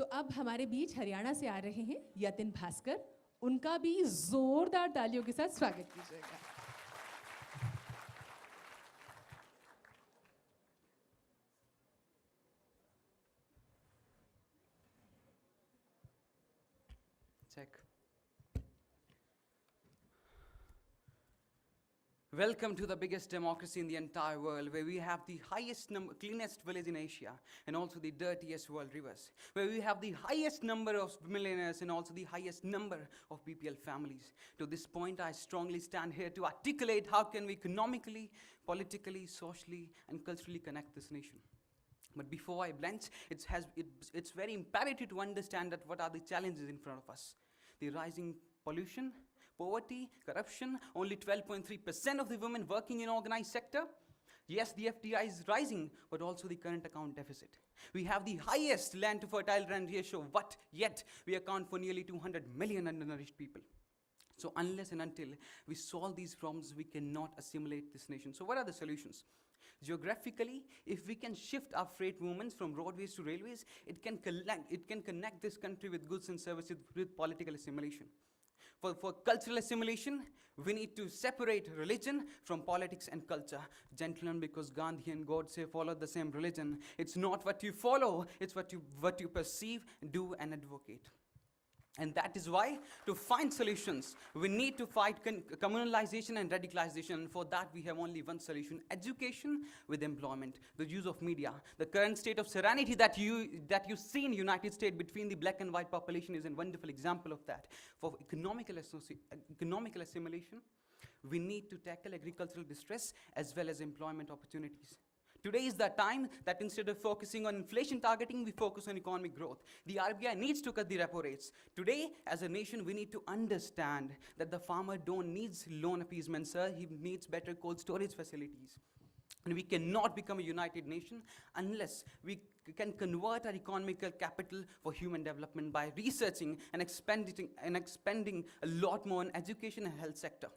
तो अब हमारे बीच हरियाणा से आ रहे हैं यतिन भास्कर, उनका भी जोरदार तालियों के साथ स्वागत कीजिएगा। Check. Welcome to the biggest democracy in the entire world, where we have the cleanest village in Asia, and also the dirtiest world rivers, where we have the highest number of millionaires and also the highest number of BPL families. To this point, I strongly stand here to articulate how can we economically, politically, socially, and culturally connect this nation. But before I blanch, it's very imperative to understand that what are the challenges in front of us. The rising pollution, poverty, corruption, only 12.3% of the women working in organized sector. Yes, the FDI is rising, but also the current account deficit. We have the highest land to fertile land ratio, but yet we account for nearly 200 million undernourished people. So unless and until we solve these problems, we cannot assimilate this nation. So what are the solutions? Geographically, if we can shift our freight movements from roadways to railways, it can connect this country with goods and services with political assimilation. For cultural assimilation, we need to separate religion from politics and culture. Gentlemen, because Gandhi and Godse followed the same religion, it's not what you follow, it's what you perceive, do, and advocate. And that is why, to find solutions, we need to fight communalization and radicalization. And for that, we have only one solution: education with employment, the use of media. The current state of serenity that you see in the United States between the black and white population is a wonderful example of that. For economical assimilation, we need to tackle agricultural distress as well as employment opportunities. Today is the time that instead of focusing on inflation targeting, we focus on economic growth. The RBI needs to cut the repo rates. Today, as a nation, we need to understand that the farmer don't need loan appeasement, sir. He needs better cold storage facilities. And we cannot become a united nation unless we can convert our economical capital for human development by researching and expanding a lot more in education and health sector.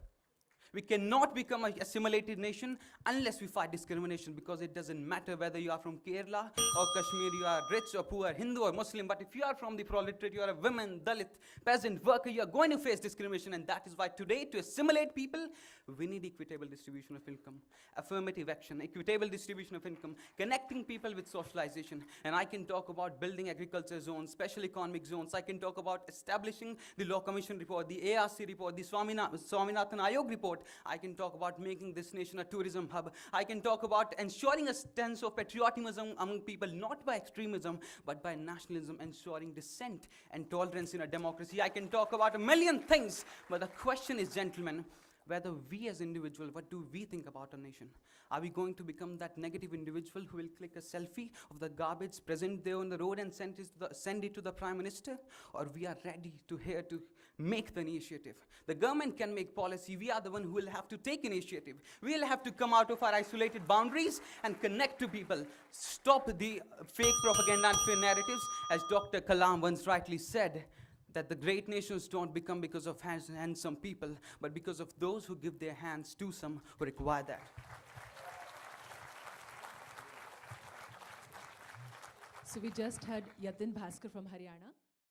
We cannot become an assimilated nation unless we fight discrimination, because it doesn't matter whether you are from Kerala or Kashmir, you are rich or poor, Hindu or Muslim, but if you are from the proletariat, you are a woman, Dalit, peasant, worker, you are going to face discrimination. And that is why today, to assimilate people, we need equitable distribution of income, affirmative action, equitable distribution of income, connecting people with socialization. And I can talk about building agriculture zones, special economic zones. I can talk about establishing the Law Commission report, the ARC report, the Swaminathan Ayog report. I can talk about making this nation a tourism hub. I can talk about ensuring a sense of patriotism among people, not by extremism, but by nationalism, ensuring dissent and tolerance in a democracy. I can talk about a million things, but the question is, gentlemen, whether we as individuals, what do we think about our nation? Are we going to become that negative individual who will click a selfie of the garbage present there on the road and send it to the Prime Minister? Or we are ready to make the initiative? The government can make policy. We are the one who will have to take initiative. We will have to come out of our isolated boundaries and connect to people. Stop the fake propaganda and fake narratives. As Dr. Kalam once rightly said, that the great nations don't become because of handsome people, but because of those who give their hands to some who require that. So we just heard Yatin Bhaskar from Haryana.